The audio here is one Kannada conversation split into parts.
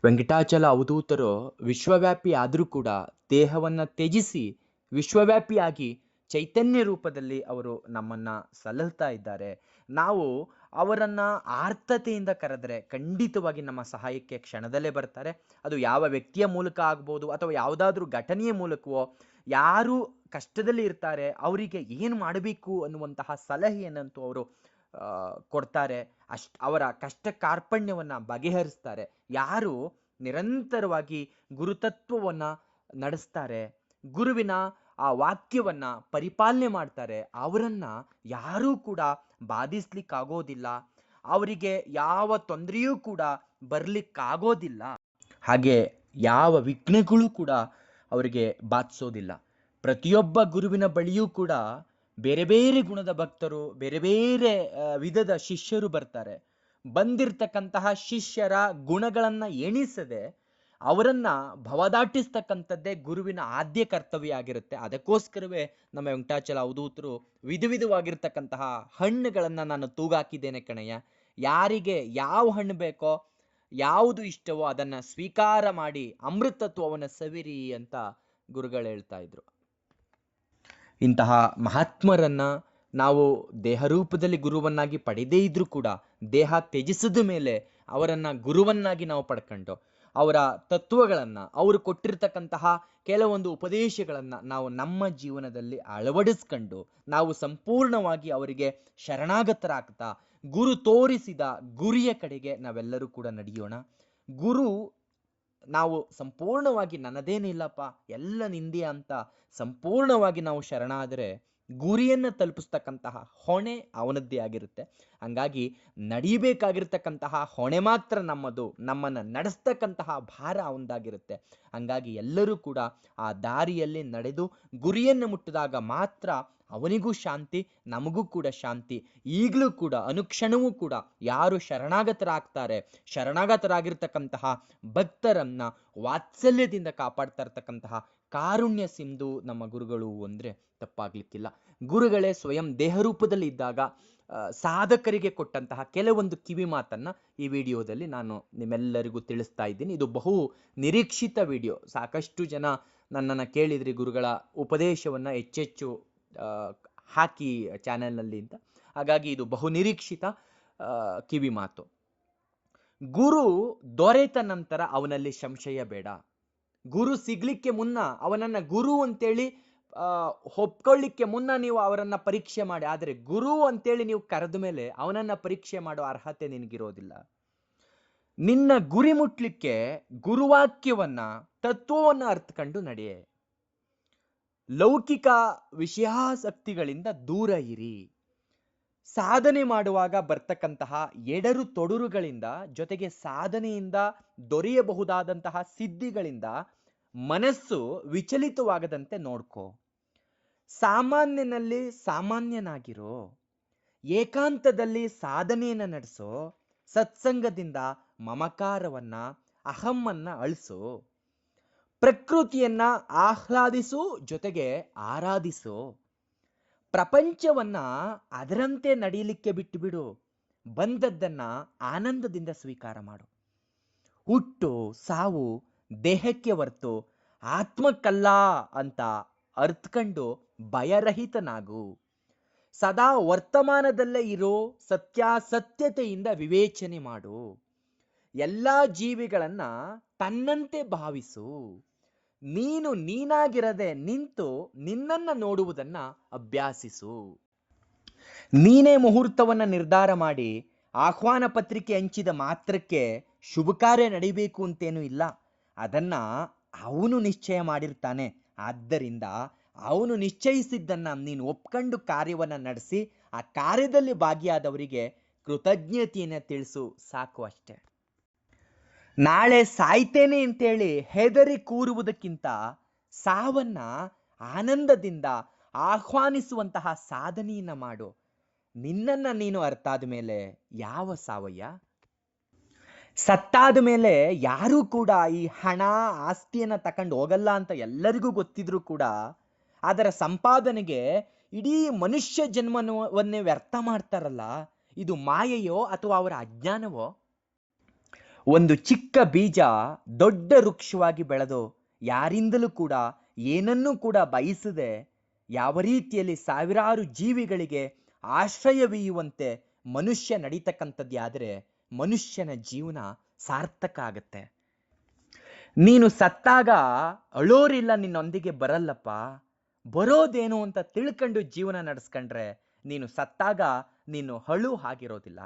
ವೆಂಕಟಾಚಲ ಅವಧೂತರು ವಿಶ್ವವ್ಯಾಪಿ ಆದರೂ ಕೂಡ ದೇಹವನ್ನ ತ್ಯಜಿಸಿ ವಿಶ್ವವ್ಯಾಪಿಯಾಗಿ ಚೈತನ್ಯ ರೂಪದಲ್ಲಿ ಅವರು ನಮ್ಮನ್ನ ಸಲಹುತ್ತಾ ಇದ್ದಾರೆ. ನಾವು ಅವರನ್ನ ಆರ್ತತೆಯಿಂದ ಕರೆದರೆ ಖಂಡಿತವಾಗಿ ನಮ್ಮ ಸಹಾಯಕ್ಕೆ ಕ್ಷಣದಲ್ಲೇ ಬರ್ತಾರೆ. ಅದು ಯಾವ ವ್ಯಕ್ತಿಯ ಮೂಲಕ ಆಗ್ಬೋದು ಅಥವಾ ಯಾವುದಾದ್ರೂ ಘಟನೆಯ ಮೂಲಕವೋ, ಯಾರು ಕಷ್ಟದಲ್ಲಿ ಇರ್ತಾರೆ ಅವರಿಗೆ ಏನು ಮಾಡಬೇಕು ಅನ್ನುವಂತಹ ಸಲಹೆಯನ್ನಂತೂ ಅವರು ಕೊಡ್ತಾರೆ. ಅವರ ಕಷ್ಟ ಕಾರ್ಪಣ್ಯವನ್ನ ಬಗೆಹರಿಸ್ತಾರೆ. ಯಾರು ನಿರಂತರವಾಗಿ ಗುರುತತ್ವವನ್ನ ನಡೆಸ್ತಾರೆ, ಗುರುವಿನ ಆ ವಾಕ್ಯವನ್ನ ಪರಿಪಾಲನೆ ಮಾಡ್ತಾರೆ, ಅವರನ್ನ ಯಾರೂ ಕೂಡ ಬಾಧಿಸ್ಲಿಕ್ಕಾಗೋದಿಲ್ಲ. ಅವರಿಗೆ ಯಾವ ತೊಂದರೆಯೂ ಕೂಡ ಬರ್ಲಿಕ್ಕಾಗೋದಿಲ್ಲ. ಹಾಗೆ ಯಾವ ವಿಘ್ನಗಳು ಕೂಡ ಅವರಿಗೆ ಬಾಧಿಸೋದಿಲ್ಲ. ಪ್ರತಿಯೊಬ್ಬ ಗುರುವಿನ ಬಳಿಯೂ ಕೂಡ ಬೇರೆ ಬೇರೆ ಗುಣದ ಭಕ್ತರು, ಬೇರೆ ಬೇರೆ ವಿಧದ ಶಿಷ್ಯರು ಬರ್ತಾರೆ. ಬಂದಿರತಕ್ಕಂತಹ ಶಿಷ್ಯರ ಗುಣಗಳನ್ನ ಎಣಿಸದೆ ಅವರನ್ನ ಭವದಾಟಿಸ್ತಕ್ಕಂಥದ್ದೇ ಗುರುವಿನ ಆದ್ಯ ಕರ್ತವ್ಯ ಆಗಿರುತ್ತೆ. ಅದಕ್ಕೋಸ್ಕರವೇ ನಮ್ಮ ವೆಂಕಟಾಚಲ ಅವಧೂತರು ವಿಧ ವಿಧವಾಗಿರ್ತಕ್ಕಂತಹ ಹಣ್ಣುಗಳನ್ನ ನಾನು ತೂಗಾಕಿದ್ದೇನೆ ಕಣಯ್ಯ, ಯಾರಿಗೆ ಯಾವ ಹಣ್ಣು ಬೇಕೋ, ಯಾವುದು ಇಷ್ಟವೋ ಅದನ್ನ ಸ್ವೀಕಾರ ಮಾಡಿ ಅಮೃತತ್ವವನ್ನು ಸವಿರಿ ಅಂತ ಗುರುಗಳು ಹೇಳ್ತಾ ಇದ್ರು. ಇಂತಹ ಮಹಾತ್ಮರನ್ನ ನಾವು ದೇಹರೂಪದಲ್ಲಿ ಗುರುವನ್ನಾಗಿ ಪಡೆದೇ ಇದ್ರೂ ಕೂಡ ದೇಹ ತ್ಯಜಿಸಿದ ಮೇಲೆ ಅವರನ್ನ ಗುರುವನ್ನಾಗಿ ನಾವು ಪಡ್ಕೊಂಡು ಅವರ ತತ್ವಗಳನ್ನ, ಅವರು ಕೊಟ್ಟಿರ್ತಕ್ಕಂತಹ ಕೆಲವೊಂದು ಉಪದೇಶಗಳನ್ನ ನಾವು ನಮ್ಮ ಜೀವನದಲ್ಲಿ ಅಳವಡಿಸ್ಕೊಂಡು ನಾವು ಸಂಪೂರ್ಣವಾಗಿ ಅವರಿಗೆ ಶರಣಾಗತರಾಗ್ತಾ ಗುರು ತೋರಿಸಿದ ಗುರಿಯ ಕಡೆಗೆ ನಾವೆಲ್ಲರೂ ಕೂಡ ನಡೆಯೋಣ. ಗುರು ನಾವು ಸಂಪೂರ್ಣವಾಗಿ ನನ್ನದೇನಿಲ್ಲಪ್ಪ ಎಲ್ಲ ನಿಂದೆ ಅಂತ ಸಂಪೂರ್ಣವಾಗಿ ನಾವು ಶರಣಾದರೆ ಗುರಿಯನ್ನು ತಲುಪಿಸ್ತಕ್ಕಂತಹ ಹೊಣೆ ಅವನದ್ದೇ ಆಗಿರುತ್ತೆ. ಹಂಗಾಗಿ ನಡಿಬೇಕಾಗಿರ್ತಕ್ಕಂತಹ ಹೊಣೆ ಮಾತ್ರ ನಮ್ಮದು, ನಮ್ಮನ್ನು ನಡೆಸ್ತಕ್ಕಂತಹ ಭಾರ ಅವನದಾಗಿರುತ್ತೆ. ಹಂಗಾಗಿ ಎಲ್ಲರೂ ಕೂಡ ಆ ದಾರಿಯಲ್ಲಿ ನಡೆದು ಗುರಿಯನ್ನು ಮುಟ್ಟಿದಾಗ ಮಾತ್ರ ಅವನಿಗೂ ಶಾಂತಿ, ನಮಗೂ ಕೂಡ ಶಾಂತಿ. ಈಗಲೂ ಕೂಡ ಅನುಕ್ಷಣವೂ ಕೂಡ ಯಾರು ಶರಣಾಗತರಾಗ್ತಾರೆ, ಶರಣಾಗತರಾಗಿರ್ತಕ್ಕಂತಹ ಭಕ್ತರನ್ನ ವಾತ್ಸಲ್ಯದಿಂದ ಕಾಪಾಡ್ತಾ ಇರ್ತಕ್ಕಂತಹ ಕಾರುಣ್ಯ ಸಿಂಧು ನಮ್ಮ ಗುರುಗಳು ಅಂದ್ರೆ ತಪ್ಪಾಗ್ಲಿಕ್ಕಿಲ್ಲ. ಗುರುಗಳೇ ಸ್ವಯಂ ದೇಹರೂಪದಲ್ಲಿ ಇದ್ದಾಗ ಸಾಧಕರಿಗೆ ಕೊಟ್ಟಂತಹ ಕೆಲವೊಂದು ಕಿವಿ ಮಾತನ್ನ ಈ ವಿಡಿಯೋದಲ್ಲಿ ನಾನು ನಿಮ್ಮೆಲ್ಲರಿಗೂ ತಿಳಿಸ್ತಾ ಇದ್ದೀನಿ. ಇದು ಬಹು ನಿರೀಕ್ಷಿತ ವಿಡಿಯೋ. ಸಾಕಷ್ಟು ಜನ ನನ್ನನ್ನು ಕೇಳಿದ್ರಿ ಗುರುಗಳ ಉಪದೇಶವನ್ನ ಹೆಚ್ಚೆಚ್ಚು ಹಾಕಿ ಚಾನೆಲ್ನಲ್ಲಿ ಅಂತ. ಹಾಗಾಗಿ ಇದು ಬಹು ನಿರೀಕ್ಷಿತ ಕಿವಿ ಮಾತು. ಗುರು ದೊರೆತ ನಂತರ ಅವನಲ್ಲಿ ಸಂಶಯ ಬೇಡ. ಗುರು ಸಿಗ್ಲಿಕ್ಕೆ ಮುನ್ನ ಅವನನ್ನ ಗುರು ಅಂತೇಳಿ ಒಪ್ಕೊಳ್ಳಿಕ್ಕೆ ಮುನ್ನ ನೀವು ಅವರನ್ನ ಪರೀಕ್ಷೆ ಮಾಡಿ. ಆದರೆ ಗುರು ಅಂತೇಳಿ ನೀವು ಕರೆದ ಮೇಲೆ ಅವನನ್ನ ಪರೀಕ್ಷೆ ಮಾಡೋ ಅರ್ಹತೆ ನಿನಗಿರೋದಿಲ್ಲ. ನಿನ್ನ ಗುರಿ ಮುಟ್ಲಿಕ್ಕೆ ಗುರುವಾಕ್ಯವನ್ನ, ತತ್ವವನ್ನ ಅರ್ಥಕೊಂಡು ನಡೆಯೇ. ಲೌಕಿಕ ವಿಷಯಾಸಕ್ತಿಗಳಿಂದ ದೂರ ಇರಿ. ಸಾಧನೆ ಮಾಡುವಾಗ ಬರ್ತಕ್ಕಂತಹ ಎಡರು ತೊಡರುಗಳಿಂದ, ಜೊತೆಗೆ ಸಾಧನೆಯಿಂದ ದೊರೆಯಬಹುದಾದಂತಹ ಸಿದ್ಧಿಗಳಿಂದ ಮನಸ್ಸು ವಿಚಲಿತವಾಗದಂತೆ ನೋಡ್ಕೋ. ಸಾಮಾನ್ಯನಲ್ಲಿ ಸಾಮಾನ್ಯನಾಗಿರೋ, ಏಕಾಂತದಲ್ಲಿ ಸಾಧನೆಯನ್ನ ನಡೆಸೋ, ಸತ್ಸಂಗದಿಂದ ಮಮಕಾರವನ್ನ, ಅಹಮ್ಮನ್ನ ಅಳಿಸೋ, ಪ್ರಕೃತಿಯನ್ನ ಆಹ್ಲಾದಿಸು, ಜೊತೆಗೆ ಆರಾಧಿಸೋ, ಪ್ರಪಂಚವನ್ನ ಅದರಂತೆ ನಡೀಲಿಕ್ಕೆ ಬಿಟ್ಟು ಬಿಡು, ಬಂದದ್ದನ್ನ ಆನಂದದಿಂದ ಸ್ವೀಕಾರ ಮಾಡು. ಹುಟ್ಟು ಸಾವು ದೇಹಕ್ಕೆ ಹೊರ್ತು ಆತ್ಮಕ್ಕಲ್ಲ ಅಂತ ಅರ್ಥಕೊಂಡು ಭಯರಹಿತನಾಗು. ಸದಾ ವರ್ತಮಾನದಲ್ಲೇ ಇರೋ, ಸತ್ಯಾಸತ್ಯತೆಯಿಂದ ವಿವೇಚನೆ ಮಾಡು. ಎಲ್ಲ ಜೀವಿಗಳನ್ನ ತನ್ನಂತೆ ಭಾವಿಸು. ನೀನು ನೀನಾಗಿರದೆ ನಿಂತು ನಿನ್ನನ್ನ ನೋಡುವುದನ್ನ ಅಭ್ಯಾಸಿಸು. ನೀನೇ ಮುಹೂರ್ತವನ್ನ ನಿರ್ಧಾರ ಮಾಡಿ ಆಹ್ವಾನ ಪತ್ರಿಕೆ ಹಂಚಿದ ಮಾತ್ರಕ್ಕೆ ಶುಭ ಕಾರ್ಯ ನಡೀಬೇಕು ಅಂತೇನೂ ಇಲ್ಲ. ಅದನ್ನ ಅವನು ನಿಶ್ಚಯ ಮಾಡಿರ್ತಾನೆ. ಆದ್ದರಿಂದ ಅವನು ನಿಶ್ಚಯಿಸಿದ್ದನ್ನ ನೀನು ಒಪ್ಕೊಂಡು ಕಾರ್ಯವನ್ನ ನಡೆಸಿ ಆ ಕಾರ್ಯದಲ್ಲಿ ಭಾಗಿಯಾದವರಿಗೆ ಕೃತಜ್ಞತೆಯನ್ನ ತಿಳಿಸು, ಸಾಕು ಅಷ್ಟೆ. ನಾಳೆ ಸಾಯ್ತೇನೆ ಅಂತೇಳಿ ಹೆದರಿ ಕೂರುವುದಕ್ಕಿಂತ ಸಾವನ್ನ ಆನಂದದಿಂದ ಆಹ್ವಾನಿಸುವಂತಹ ಸಾಧನೆಯನ್ನ ಮಾಡು. ನಿನ್ನನ್ನ ನೀನು ಅರ್ಥಾದ ಮೇಲೆ ಯಾವ ಸಾವಯ್ಯ? ಸತ್ತಾದ ಮೇಲೆ ಯಾರೂ ಕೂಡ ಈ ಹಣ ಆಸ್ತಿಯನ್ನ ತಕೊಂಡು ಹೋಗಲ್ಲ ಅಂತ ಎಲ್ಲರಿಗೂ ಗೊತ್ತಿದ್ರು ಕೂಡ ಅದರ ಸಂಪಾದನೆಗೆ ಇಡೀ ಮನುಷ್ಯ ಜನ್ಮವನ್ನೇ ವ್ಯರ್ಥ ಮಾಡ್ತಾರಲ್ಲ, ಇದು ಮಾಯೆಯೋ ಅಥವಾ ಅವರ ಅಜ್ಞಾನವೋ? ಒಂದು ಚಿಕ್ಕ ಬೀಜ ದೊಡ್ಡ ವೃಕ್ಷವಾಗಿ ಬೆಳೆದು ಯಾರಿಂದಲೂ ಕೂಡ ಏನನ್ನೂ ಕೂಡ ಬಯಸದೆ ಯಾವ ರೀತಿಯಲ್ಲಿ ಸಾವಿರಾರು ಜೀವಿಗಳಿಗೆ ಆಶ್ರಯವೀಯುವಂತೆ ಮನುಷ್ಯ ನಡೀತಕ್ಕಂಥದ್ದಾದರೆ ಮನುಷ್ಯನ ಜೀವನ ಸಾರ್ಥಕ ಆಗತ್ತೆ. ನೀನು ಸತ್ತಾಗ ಅಳೋರಿಲ್ಲ ನಿನ್ನೊಂದಿಗೆ ಬರಲ್ಲಪ್ಪ, ಬರೋದೇನು ಅಂತ ತಿಳ್ಕೊಂಡು ಜೀವನ ನಡೆಸ್ಕೊಂಡ್ರೆ ನೀನು ಸತ್ತಾಗ ನೀನು ಅಳು ಆಗಿರೋದಿಲ್ಲ.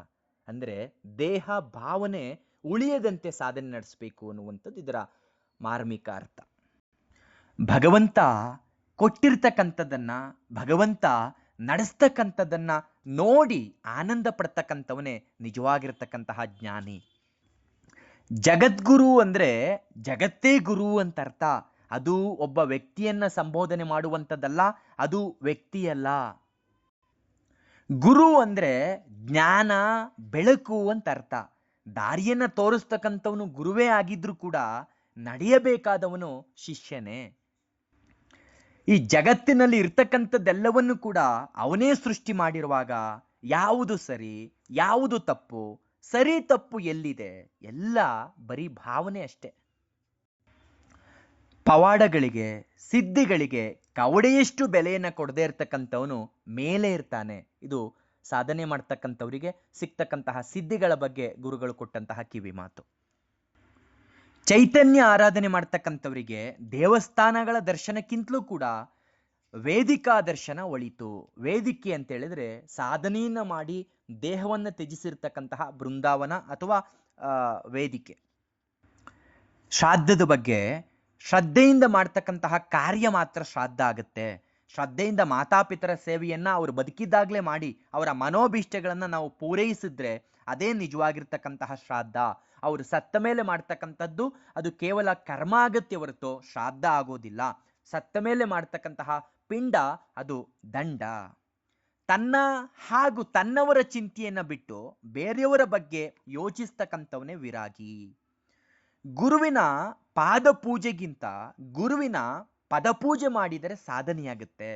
ಅಂದ್ರೆ ದೇಹ ಭಾವನೆ ಉಳಿಯದಂತೆ ಸಾಧನೆ ನಡೆಸಬೇಕು ಅನ್ನುವಂಥದ್ದು ಇದರ ಮಾರ್ಮಿಕ ಅರ್ಥ. ಭಗವಂತ ಕೊಟ್ಟಿರ್ತಕ್ಕಂಥದ್ದನ್ನ, ಭಗವಂತ ನಡೆಸ್ತಕ್ಕಂಥದ್ದನ್ನ ನೋಡಿ ಆನಂದ ಪಡ್ತಕ್ಕಂಥವನೇ ನಿಜವಾಗಿರ್ತಕ್ಕಂತಹ ಜ್ಞಾನಿ. ಜಗದ್ಗುರು ಅಂದ್ರೆ ಜಗತ್ತೇ ಗುರು ಅಂತ ಅರ್ಥ. ಅದು ಒಬ್ಬ ವ್ಯಕ್ತಿಯನ್ನ ಸಂಬೋಧನೆ ಮಾಡುವಂಥದ್ದಲ್ಲ, ಅದು ವ್ಯಕ್ತಿಯಲ್ಲ. ಗುರು ಅಂದ್ರೆ ಜ್ಞಾನ, ಬೆಳಕು ಅಂತ ಅರ್ಥ. ದಾರಿಯನ್ನ ತೋರಿಸ್ತಕ್ಕಂಥವನು ಗುರುವೇ ಆಗಿದ್ರು ಕೂಡ ನಡೆಯಬೇಕಾದವನು ಶಿಷ್ಯನೇ. ಈ ಜಗತ್ತಿನಲ್ಲಿ ಇರ್ತಕ್ಕಂಥದ್ದೆಲ್ಲವನ್ನು ಕೂಡ ಅವನೇ ಸೃಷ್ಟಿ ಮಾಡಿರುವಾಗ ಯಾವುದು ಸರಿ, ಯಾವುದು ತಪ್ಪು, ಸರಿ ತಪ್ಪು ಎಲ್ಲಿದೆ, ಎಲ್ಲ ಬರೀ ಭಾವನೆ ಅಷ್ಟೆ. ಪವಾಡಗಳಿಗೆ, ಸಿದ್ಧಿಗಳಿಗೆ ಕವಡೆಯಷ್ಟು ಬೆಲೆಯನ್ನು ಕೊಡದೇ ಇರ್ತಕ್ಕಂಥವನು ಮೇಲೆ ಇರ್ತಾನೆ. ಇದು ಸಾಧನೆ ಮಾಡ್ತಕ್ಕಂಥವರಿಗೆ ಸಿಗ್ತಕ್ಕಂತಹ ಸಿದ್ಧಿಗಳ ಬಗ್ಗೆ ಗುರುಗಳು ಕೊಟ್ಟಂತಹ ಕಿವಿ ಮಾತು. ಚೈತನ್ಯ ಆರಾಧನೆ ಮಾಡ್ತಕ್ಕಂಥವರಿಗೆ ದೇವಸ್ಥಾನಗಳ ದರ್ಶನಕ್ಕಿಂತಲೂ ಕೂಡ ವೇದಿಕಾ ದರ್ಶನ ಒಳಿತು. ವೇದಿಕೆ ಅಂತ ಹೇಳಿದ್ರೆ ಸಾಧನೆಯನ್ನ ಮಾಡಿ ದೇಹವನ್ನು ತ್ಯಜಿಸಿರ್ತಕ್ಕಂತಹ ಬೃಂದಾವನ ಅಥವಾ ವೇದಿಕೆ. ಶ್ರಾದ್ದದ ಬಗ್ಗೆ ಶ್ರದ್ಧೆಯಿಂದ ಮಾಡ್ತಕ್ಕಂತಹ ಕಾರ್ಯ ಮಾತ್ರ ಶ್ರಾದ್ದ ಆಗುತ್ತೆ. ಶ್ರದ್ಧೆಯಿಂದ ಮಾತಾಪಿತರ ಸೇವೆಯನ್ನ ಅವರು ಬದುಕಿದ್ದಾಗಲೇ ಮಾಡಿ ಅವರ ಮನೋಭೀಷ್ಟಗಳನ್ನ ನಾವು ಪೂರೈಸಿದ್ರೆ ಅದೇ ನಿಜವಾಗಿರ್ತಕ್ಕಂತಹ ಶ್ರಾದ್ದ. ಅವರು ಸತ್ತ ಮೇಲೆ ಮಾಡ್ತಕ್ಕಂಥದ್ದು ಅದು ಕೇವಲ ಕರ್ಮ ಆಗತ್ತೆ ಹೊರತು ಶ್ರಾದ್ದ ಆಗೋದಿಲ್ಲ. ಸತ್ತ ಮೇಲೆ ಮಾಡ್ತಕ್ಕಂತಹ ಪಿಂಡ ಅದು ದಂಡ. ತನ್ನ ಹಾಗೂ ತನ್ನವರ ಚಿಂತೆಯನ್ನ ಬಿಟ್ಟು ಬೇರೆಯವರ ಬಗ್ಗೆ ಯೋಚಿಸ್ತಕ್ಕಂಥವನೇ ವಿರಾಗಿ. ಗುರುವಿನ ಪಾದ ಪೂಜೆಗಿಂತ ಗುರುವಿನ ಪದಪೂಜೆ ಮಾಡಿದರೆ ಸಾಧನೆಯಾಗುತ್ತೆ.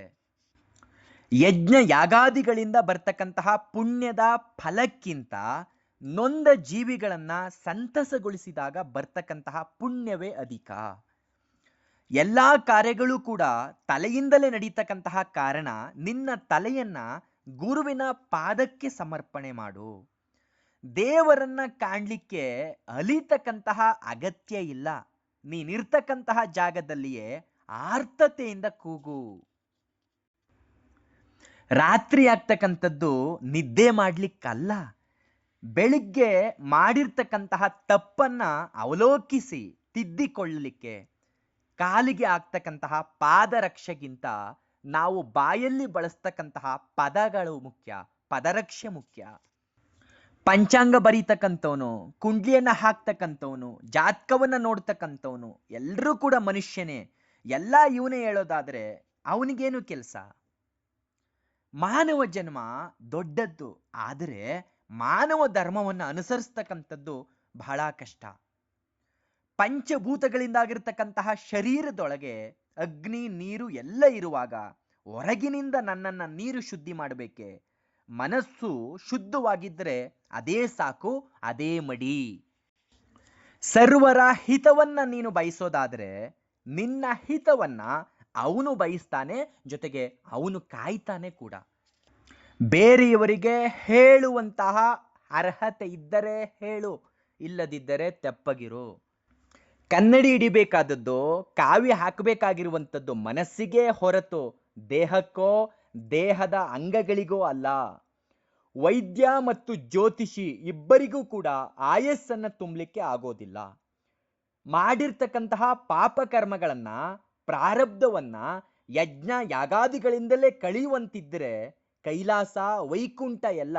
ಯಜ್ಞ ಯಾಗಾದಿಗಳಿಂದ ಬರ್ತಕ್ಕಂತಹ ಪುಣ್ಯದ ಫಲಕ್ಕಿಂತ ನೊಂದ ಜೀವಿಗಳನ್ನ ಸಂತಸಗೊಳಿಸಿದಾಗ ಬರ್ತಕ್ಕಂತಹ ಪುಣ್ಯವೇ ಅಧಿಕ. ಎಲ್ಲಾ ಕಾರ್ಯಗಳು ಕೂಡ ತಲೆಯಿಂದಲೇ ನಡೀತಕ್ಕಂತಹ ಕಾರಣ ನಿನ್ನ ತಲೆಯನ್ನ ಗುರುವಿನ ಪಾದಕ್ಕೆ ಸಮರ್ಪಣೆ ಮಾಡು. ದೇವರನ್ನ ಕಾಣ್ಲಿಕ್ಕೆ ಅಲಿತಕ್ಕಂತಹ ಅಗತ್ಯ ಇಲ್ಲ. ನೀನಿರ್ತಕ್ಕಂತಹ ಜಾಗದಲ್ಲಿಯೇ ಆರ್ತತೆಯಿಂದ ಕೂಗು. ರಾತ್ರಿ ಆಗ್ತಕ್ಕಂಥದ್ದು ನಿದ್ದೆ ಮಾಡ್ಲಿಕ್ಕಲ್ಲ, ಬೆಳಿಗ್ಗೆ ಮಾಡಿರ್ತಕ್ಕಂತಹ ತಪ್ಪನ್ನ ಅವಲೋಕಿಸಿ ತಿದ್ದಿಕೊಳ್ಳಲಿಕ್ಕೆ. ಕಾಲಿಗೆ ಆಗ್ತಕ್ಕಂತಹ ಪಾದರಕ್ಷೆಗಿಂತ ನಾವು ಬಾಯಲ್ಲಿ ಬಳಸ್ತಕ್ಕಂತಹ ಪದಗಳು ಮುಖ್ಯ, ಪದರಕ್ಷೆ ಮುಖ್ಯ. ಪಂಚಾಂಗ ಬರೀತಕ್ಕಂಥವನು, ಕುಂಡ್ಲಿಯನ್ನ ಹಾಕ್ತಕ್ಕಂಥವನು, ಜಾತಕವನ್ನ ನೋಡ್ತಕ್ಕಂಥವನು ಎಲ್ಲರೂ ಕೂಡ ಮನುಷ್ಯನೇ. ಎಲ್ಲ ಇವನೇ ಹೇಳೋದಾದ್ರೆ ಅವನಿಗೇನು ಕೆಲಸ? ಮಾನವ ಜನ್ಮ ದೊಡ್ಡದ್ದು, ಆದರೆ ಮಾನವ ಧರ್ಮವನ್ನು ಅನುಸರಿಸ್ತಕ್ಕಂಥದ್ದು ಬಹಳ ಕಷ್ಟ. ಪಂಚಭೂತಗಳಿಂದಾಗಿರ್ತಕ್ಕಂತಹ ಶರೀರದೊಳಗೆ ಅಗ್ನಿ, ನೀರು ಎಲ್ಲ ಇರುವಾಗ ಹೊರಗಿನಿಂದ ನನ್ನನ್ನ ನೀರು ಶುದ್ಧಿ ಮಾಡಬೇಕೆ? ಮನಸ್ಸು ಶುದ್ಧವಾಗಿದ್ದರೆ ಅದೇ ಸಾಕು, ಅದೇ ಮಡಿ. ಸರ್ವರ ಹಿತವನ್ನ ನೀನು ಬಯಸೋದಾದ್ರೆ ನಿನ್ನ ಹಿತವನ್ನ ಅವನು ಬಯಸ್ತಾನೆ, ಜೊತೆಗೆ ಅವನು ಕಾಯ್ತಾನೆ ಕೂಡ. ಬೇರೆಯವರಿಗೆ ಹೇಳುವಂತಹ ಅರ್ಹತೆ ಇದ್ದರೆ ಹೇಳು, ಇಲ್ಲದಿದ್ದರೆ ತೆಪ್ಪಗಿರು. ಕನ್ನಡಿ ಹಿಡಿಬೇಕಾದದ್ದು, ಕಾವಿ ಹಾಕಬೇಕಾಗಿರುವಂಥದ್ದು ಮನಸ್ಸಿಗೆ ಹೊರತು ದೇಹಕ್ಕೋ ದೇಹದ ಅಂಗಗಳಿಗೋ ಅಲ್ಲ. ವೈದ್ಯ ಮತ್ತು ಜ್ಯೋತಿಷಿ ಇಬ್ಬರಿಗೂ ಕೂಡ ಆಯಸ್ಸನ್ನ ತುಂಬಲಿಕ್ಕೆ ಆಗೋದಿಲ್ಲ. ಮಾಡಿರ್ತಕ್ಕಂತಹ ಪಾಪಕರ್ಮಗಳನ್ನ, ಪ್ರಾರಬ್ಧವನ್ನ ಯಜ್ಞ ಯಾಗಾದಿಗಳಿಂದಲೇ ಕಳೆಯುವಂತಿದ್ರೆ ಕೈಲಾಸ, ವೈಕುಂಠ ಎಲ್ಲ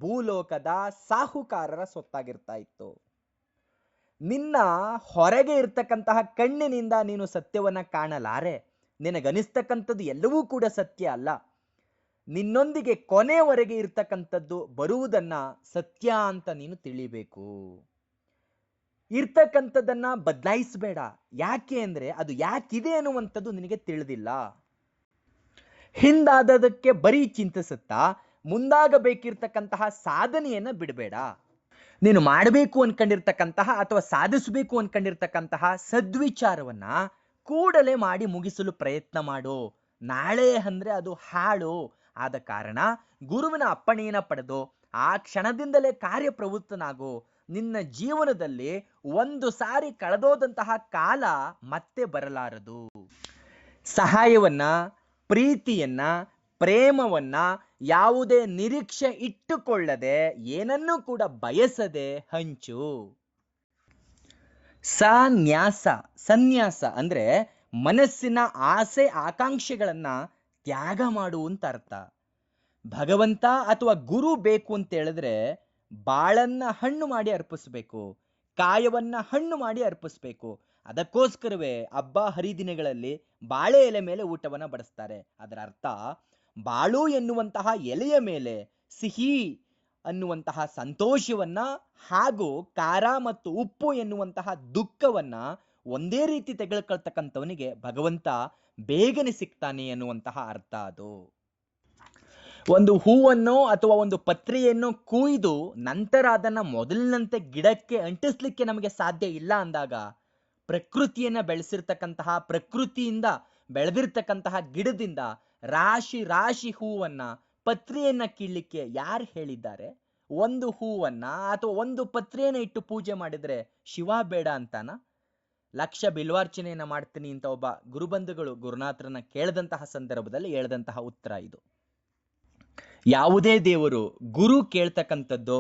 ಭೂಲೋಕದ ಸಾಹುಕಾರರ ಸೊತ್ತಾಗಿರ್ತಾ ಇತ್ತು. ನಿನ್ನ ಹೊರಗೆ ಇರ್ತಕ್ಕಂತಹ ಕಣ್ಣಿನಿಂದ ನೀನು ಸತ್ಯವನ್ನ ಕಾಣಲಾರೆ. ನಿನಗನಿಸ್ತಕ್ಕಂಥದ್ದು ಎಲ್ಲವೂ ಕೂಡ ಸತ್ಯ ಅಲ್ಲ. ನಿನ್ನೊಂದಿಗೆ ಕೊನೆಯವರೆಗೆ ಇರ್ತಕ್ಕಂಥದ್ದು ಬರುವುದನ್ನ ಸತ್ಯ ಅಂತ ನೀನು ತಿಳಿಬೇಕು. ಇರ್ತಕ್ಕಂಥದ್ದನ್ನ ಬದಲಾಯಿಸಬೇಡ. ಯಾಕೆ ಅಂದ್ರೆ ಅದು ಯಾಕಿದೆ ಅನ್ನುವಂಥದ್ದು ನಿನಗೆ ತಿಳಿದಿಲ್ಲ. ಹಿಂದಾದದಕ್ಕೆ ಬರೀ ಚಿಂತಿಸುತ್ತಾ ಮುಂದಾಗಬೇಕಿರ್ತಕ್ಕಂತಹ ಸಾಧನೆಯನ್ನ ಬಿಡಬೇಡ. ನೀನು ಮಾಡಬೇಕು ಅನ್ಕೊಂಡಿರ್ತಕ್ಕಂತಹ ಅಥವಾ ಸಾಧಿಸಬೇಕು ಅನ್ಕೊಂಡಿರ್ತಕ್ಕಂತಹ ಸದ್ವಿಚಾರವನ್ನ ಕೂಡಲೇ ಮಾಡಿ ಮುಗಿಸಲು ಪ್ರಯತ್ನ ಮಾಡು. ನಾಳೆ ಅಂದ್ರೆ ಅದು ಹಾಳು. ಆದ ಕಾರಣ ಗುರುವಿನ ಅಪ್ಪಣೆಯನ್ನ ಪಡೆದು ಆ ಕ್ಷಣದಿಂದಲೇ ಕಾರ್ಯಪ್ರವೃತ್ತನಾಗು. ನಿನ್ನ ಜೀವನದಲ್ಲಿ ಒಂದು ಸಾರಿ ಕಳೆದೋದಂತಹ ಕಾಲ ಮತ್ತೆ ಬರಲಾರದು. ಸಹಾಯವನ್ನ, ಪ್ರೀತಿಯನ್ನ, ಪ್ರೇಮವನ್ನ ಯಾವುದೇ ನಿರೀಕ್ಷೆ ಇಟ್ಟುಕೊಳ್ಳದೆ, ಏನನ್ನೂ ಕೂಡ ಬಯಸದೆ ಹಂಚು. ಸನ್ಯಾಸ ಅಂದ್ರೆ ಮನಸ್ಸಿನ ಆಸೆ ಆಕಾಂಕ್ಷೆಗಳನ್ನ ತ್ಯಾಗ ಮಾಡುವಂತ ಅರ್ಥ. ಭಗವಂತ ಅಥವಾ ಗುರು ಬೇಕು ಅಂತ ಹೇಳಿದ್ರೆ ಬಾಳನ್ನ ಹಣ್ಣು ಮಾಡಿ ಅರ್ಪಿಸ್ಬೇಕು, ಕಾಯವನ್ನ ಹಣ್ಣು ಮಾಡಿ ಅರ್ಪಿಸ್ಬೇಕು. ಅದಕ್ಕೋಸ್ಕರವೇ ಹಬ್ಬ ಹರಿದಿನಗಳಲ್ಲಿ ಬಾಳೆ ಎಲೆ ಮೇಲೆ ಊಟವನ್ನ ಬಡಿಸ್ತಾರೆ. ಅದರ ಅರ್ಥ ಬಾಳು ಎನ್ನುವಂತಹ ಎಲೆಯ ಮೇಲೆ ಸಿಹಿ ಅನ್ನುವಂತಹ ಸಂತೋಷವನ್ನ ಹಾಗೂ ಖಾರ ಮತ್ತು ಉಪ್ಪು ಎನ್ನುವಂತಹ ದುಃಖವನ್ನ ಒಂದೇ ರೀತಿ ತೆಗೆದುಕೊಳ್ತಕ್ಕಂಥವನಿಗೆ ಭಗವಂತ ಬೇಗನೆ ಸಿಗ್ತಾನೆ ಎನ್ನುವಂತಹ ಅರ್ಥ ಅದು. ಒಂದು ಹೂವನ್ನು ಅಥವಾ ಒಂದು ಪತ್ರೆಯನ್ನು ಕುಯ್ದು ನಂತರ ಅದನ್ನ ಮೊದಲಿನಂತೆ ಗಿಡಕ್ಕೆ ಅಂಟಿಸ್ಲಿಕ್ಕೆ ನಮಗೆ ಸಾಧ್ಯ ಇಲ್ಲ ಅಂದಾಗ, ಪ್ರಕೃತಿಯನ್ನ ಬೆಳೆಸಿರ್ತಕ್ಕಂತಹ, ಪ್ರಕೃತಿಯಿಂದ ಬೆಳೆದಿರ್ತಕ್ಕಂತಹ ಗಿಡದಿಂದ ರಾಶಿ ರಾಶಿ ಹೂವನ್ನ, ಪತ್ರೆಯನ್ನ ಕೀಳ್ಲಿಕ್ಕೆ ಯಾರು ಹೇಳಿದ್ದಾರೆ? ಒಂದು ಹೂವನ್ನ ಅಥವಾ ಒಂದು ಪತ್ರೆಯನ್ನ ಇಟ್ಟು ಪೂಜೆ ಮಾಡಿದ್ರೆ ಶಿವ ಬೇಡ ಅಂತಾನ? ಲಕ್ಷ ಬಿಲ್ವಾರ್ಚನೆಯನ್ನ ಮಾಡ್ತೀನಿ ಅಂತ ಒಬ್ಬ ಗುರುಬಂಧುಗಳು ಗುರುನಾಥರನ್ನ ಕೇಳದಂತಹ ಸಂದರ್ಭದಲ್ಲಿ ಹೇಳಿದಂತಹ ಉತ್ತರ ಇದು. ಯಾವುದೇ ದೇವರು ಗುರು ಕೇಳ್ತಕ್ಕಂಥದ್ದು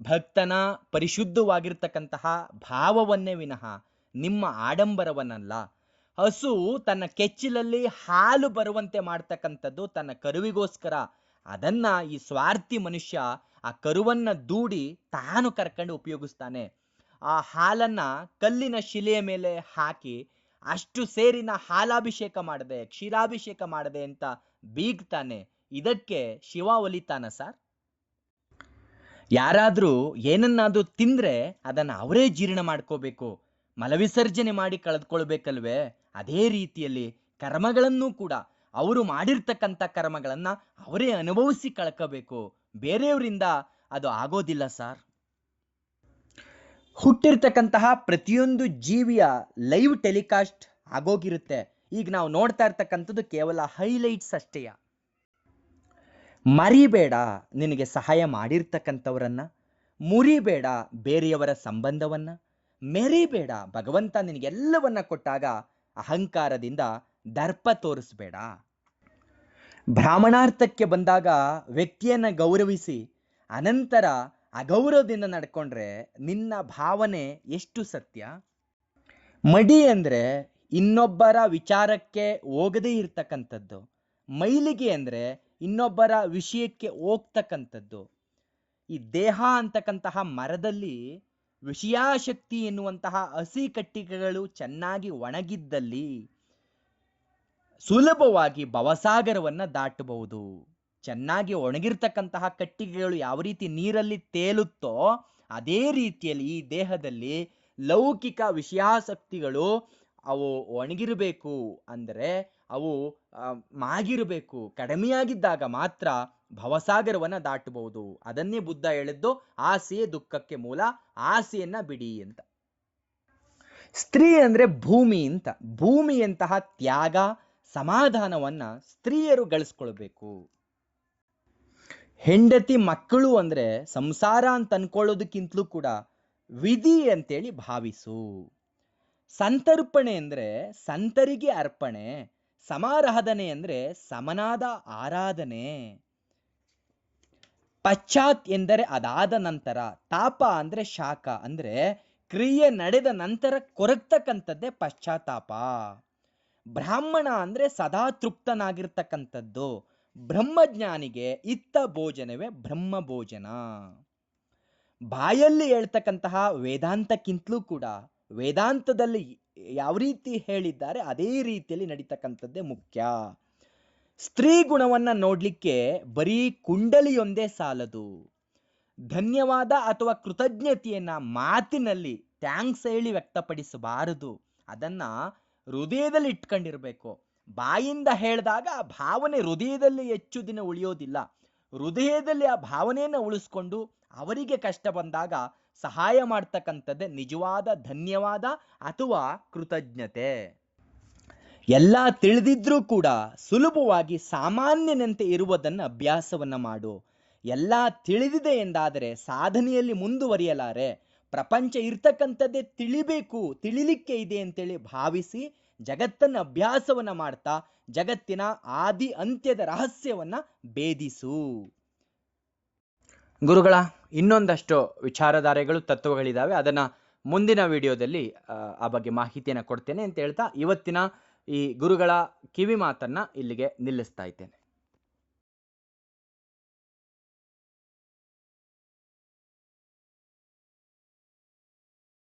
ಭಕ್ತನ ಪರಿಶುದ್ಧವಾಗಿರ್ತಕ್ಕಂತಹ ಭಾವವನ್ನೇ ವಿನಃ ನಿಮ್ಮ ಆಡಂಬರವನ್ನಲ್ಲ. ಹಸು ತನ್ನ ಕೆಚ್ಚಿಲಲ್ಲಿ ಹಾಲು ಬರುವಂತೆ ಮಾಡ್ತಕ್ಕಂಥದ್ದು ತನ್ನ ಕರುವಿಗೋಸ್ಕರ. ಅದನ್ನ ಈ ಸ್ವಾರ್ಥಿ ಮನುಷ್ಯ ಆ ಕರುವನ್ನ ದೂಡಿ ತಾನು ಕರ್ಕೊಂಡು ಉಪಯೋಗಿಸ್ತಾನೆ. ಆ ಹಾಲನ್ನ ಕಲ್ಲಿನ ಶಿಲೆಯ ಮೇಲೆ ಹಾಕಿ ಅಷ್ಟು ಸೇರಿನ ಹಾಲಾಭಿಷೇಕ ಮಾಡದೆ, ಕ್ಷೀರಾಭಿಷೇಕ ಮಾಡದೆ ಅಂತ ಬೀಗ್ತಾನೆ. ಇದಕ್ಕೆ ಶಿವ ಒಲಿತಾನ ಸರ್? ಯಾರಾದ್ರೂ ಏನನ್ನಾದ್ರೂ ತಿಂದ್ರೆ ಅದನ್ನ ಅವರೇ ಜೀರ್ಣ ಮಾಡ್ಕೋಬೇಕು, ಮಲವಿಸರ್ಜನೆ ಮಾಡಿ ಕಳೆದುಕೊಳ್ಬೇಕಲ್ವೇ? ಅದೇ ರೀತಿಯಲ್ಲಿ ಕರ್ಮಗಳನ್ನು ಕೂಡ ಅವರು ಮಾಡಿರ್ತಕ್ಕಂಥ ಕರ್ಮಗಳನ್ನ ಅವರೇ ಅನುಭವಿಸಿ ಕಳ್ಕೋಬೇಕು, ಬೇರೆಯವರಿಂದ ಅದು ಆಗೋದಿಲ್ಲ ಸರ್. ಹುಟ್ಟಿರ್ತಕ್ಕಂತಹ ಪ್ರತಿಯೊಂದು ಜೀವಿಯ ಲೈವ್ ಟೆಲಿಕಾಸ್ಟ್ ಆಗೋಗಿರುತ್ತೆ. ಈಗ ನಾವು ನೋಡ್ತಾ ಇರ್ತಕ್ಕಂಥದ್ದು ಕೇವಲ ಹೈಲೈಟ್ಸ್ ಅಷ್ಟೇಯ. ಮರಿಬೇಡ ನಿನಗೆ ಸಹಾಯ ಮಾಡಿರ್ತಕ್ಕಂಥವರನ್ನ, ಮುರಿಬೇಡ ಬೇರೆಯವರ ಸಂಬಂಧವನ್ನ, ಮೆರಿಬೇಡ ಭಗವಂತ ನಿನಗೆಲ್ಲವನ್ನ ಕೊಟ್ಟಾಗ ಅಹಂಕಾರದಿಂದ ದರ್ಪ ತೋರಿಸ್ಬೇಡ. ಬ್ರಾಹ್ಮಣಾರ್ಥಕ್ಕೆ ಬಂದಾಗ ವ್ಯಕ್ತಿಯನ್ನ ಗೌರವಿಸಿ ಅನಂತರ ಅಗೌರವದಿಂದ ನಡ್ಕೊಂಡ್ರೆ ನಿನ್ನ ಭಾವನೆ ಎಷ್ಟು ಸತ್ಯ? ಮಡಿ ಅಂದ್ರೆ ಇನ್ನೊಬ್ಬರ ವಿಚಾರಕ್ಕೆ ಹೋಗದೇ ಇರ್ತಕ್ಕಂಥದ್ದು. ಮೈಲಿಗೆ ಅಂದ್ರೆ ಇನ್ನೊಬ್ಬರ ವಿಷಯಕ್ಕೆ ಹೋಗ್ತಕ್ಕಂಥದ್ದು. ಈ ದೇಹ ಅಂತಕ್ಕಂತಹ ಮರದಲ್ಲಿ ವಿಷಯಾಶಕ್ತಿ ಎನ್ನುವಂತಹ ಹಸಿ ಕಟ್ಟಿಗೆಗಳು ಚೆನ್ನಾಗಿ ಒಣಗಿದ್ದಲ್ಲಿ ಸುಲಭವಾಗಿ ಭವಸಾಗರವನ್ನ ದಾಟಬಹುದು. ಚೆನ್ನಾಗಿ ಒಣಗಿರ್ತಕ್ಕಂತಹ ಕಟ್ಟಿಗೆಗಳು ಯಾವ ರೀತಿ ನೀರಲ್ಲಿ ತೇಲುತ್ತೋ ಅದೇ ರೀತಿಯಲ್ಲಿ ಈ ದೇಹದಲ್ಲಿ ಲೌಕಿಕ ವಿಷಯಾಸಕ್ತಿಗಳು ಅವು ಒಣಗಿರಬೇಕು, ಅಂದರೆ ಅವು ಮಾಗಿರಬೇಕು. ಕಡಿಮೆಯಾಗಿದ್ದಾಗ ಮಾತ್ರ ಭವಸಾಗರವನ್ನ ದಾಟಬಹುದು. ಅದನ್ನೇ ಬುದ್ಧ ಹೇಳಿದ್ದು, ಆಸೆಯೇ ದುಃಖಕ್ಕೆ ಮೂಲ, ಆಸೆಯನ್ನ ಬಿಡಿ ಅಂತ. ಸ್ತ್ರೀ ಅಂದ್ರೆ ಭೂಮಿ ಅಂತ. ಭೂಮಿಯಂತಹ ತ್ಯಾಗ ಸಮಾಧಾನವನ್ನ ಸ್ತ್ರೀಯರು ಗಳಿಸ್ಕೊಳ್ಬೇಕು. ಹೆಂಡತಿ ಮಕ್ಕಳು ಅಂದ್ರೆ ಸಂಸಾರ ಅಂತ ಅನ್ಕೊಳ್ಳೋದಕ್ಕಿಂತಲೂ ಕೂಡ ವಿಧಿ ಅಂತೇಳಿ ಭಾವಿಸು. ಸಂತರ್ಪಣೆ ಅಂದ್ರೆ ಸಂತರಿಗೆ ಅರ್ಪಣೆ, ಸಮಾರಾಧನೆ ಅಂದ್ರೆ ಸಮನಾದ ಆರಾಧನೆ. ಪಶ್ಚಾತ್ ಎಂದರೆ ಅದಾದ ನಂತರ, ತಾಪ ಅಂದ್ರೆ ಶಾಖ, ಅಂದ್ರೆ ಕ್ರಿಯೆ ನಡೆದ ನಂತರ ಕೊರಗ್ತಕ್ಕಂಥದ್ದೇ ಪಶ್ಚಾತ್ತಾಪ. ಬ್ರಾಹ್ಮಣ ಅಂದ್ರೆ ಸದಾ ತೃಪ್ತನಾಗಿರ್ತಕ್ಕಂಥದ್ದು. ಬ್ರಹ್ಮಜ್ಞಾನಿಗೆ ಇತ್ತ ಭೋಜನವೇ ಬ್ರಹ್ಮ ಭೋಜನ. ಬಾಯಲ್ಲಿ ಹೇಳ್ತಕ್ಕಂತಹ ವೇದಾಂತಕ್ಕಿಂತಲೂ ಕೂಡ ವೇದಾಂತದಲ್ಲಿ ಯಾವ ರೀತಿ ಹೇಳಿದ್ದಾರೆ ಅದೇ ರೀತಿಯಲ್ಲಿ ನಡೀತಕ್ಕಂಥದ್ದೇ ಮುಖ್ಯ. ಸ್ತ್ರೀ ಗುಣವನ್ನ ನೋಡ್ಲಿಕ್ಕೆ ಬರೀ ಕುಂಡಲಿಯೊಂದೇ ಸಾಲದು. ಧನ್ಯವಾದ ಅಥವಾ ಕೃತಜ್ಞತೆಯನ್ನ ಮಾತಿನಲ್ಲಿ ಥ್ಯಾಂಕ್ಸ್ ಹೇಳಿ ವ್ಯಕ್ತಪಡಿಸಬಾರದು. ಅದನ್ನ ಹೃದಯದಲ್ಲಿ ಇಟ್ಕೊಂಡಿರ್ಬೇಕು. ಬಾಯಿಂದ ಹೇಳಿದಾಗ ಆ ಭಾವನೆ ಹೃದಯದಲ್ಲಿ ಹೆಚ್ಚು ದಿನ ಉಳಿಯೋದಿಲ್ಲ. ಹೃದಯದಲ್ಲಿ ಆ ಭಾವನೆಯನ್ನು ಉಳಿಸ್ಕೊಂಡು ಅವರಿಗೆ ಕಷ್ಟ ಬಂದಾಗ ಸಹಾಯ ಮಾಡ್ತಕ್ಕಂಥದ್ದೇ ನಿಜವಾದ ಧನ್ಯವಾದ ಅಥವಾ ಕೃತಜ್ಞತೆ. ಎಲ್ಲ ತಿಳಿದಿದ್ರೂ ಕೂಡ ಸುಲಭವಾಗಿ ಸಾಮಾನ್ಯನಂತೆ ಇರುವುದನ್ನು ಅಭ್ಯಾಸವನ್ನ ಮಾಡು. ಎಲ್ಲ ತಿಳಿದಿದೆ ಎಂದಾದರೆ ಸಾಧನೆಯಲ್ಲಿ ಮುಂದುವರಿಯಲಾರೆ. ಪ್ರಪಂಚ ಇರ್ತಕ್ಕಂಥದ್ದೇ ತಿಳಿಲಿಕ್ಕೆ ಇದೆ ಅಂತೇಳಿ ಭಾವಿಸಿ ಜಗತ್ತನ್ನು ಅಭ್ಯಾಸವನ್ನ ಮಾಡ್ತಾ ಜಗತ್ತಿನ ಆದಿ ಅಂತ್ಯದ ರಹಸ್ಯವನ್ನ ಭೇದಿಸು. ಗುರುಗಳ ಇನ್ನೊಂದಷ್ಟು ವಿಚಾರಧಾರೆಗಳು, ತತ್ವಗಳಿದಾವೆ. ಅದನ್ನ ಮುಂದಿನ ವಿಡಿಯೋದಲ್ಲಿ ಆ ಬಗ್ಗೆ ಮಾಹಿತಿಯನ್ನು ಕೊಡ್ತೇನೆ ಅಂತ ಹೇಳ್ತಾ ಇವತ್ತಿನ ಈ ಗುರುಗಳ ಕಿವಿ ಮಾತನ್ನ ಇಲ್ಲಿಗೆ ನಿಲ್ಲಿಸ್ತಾ ಇದ್ದೇನೆ.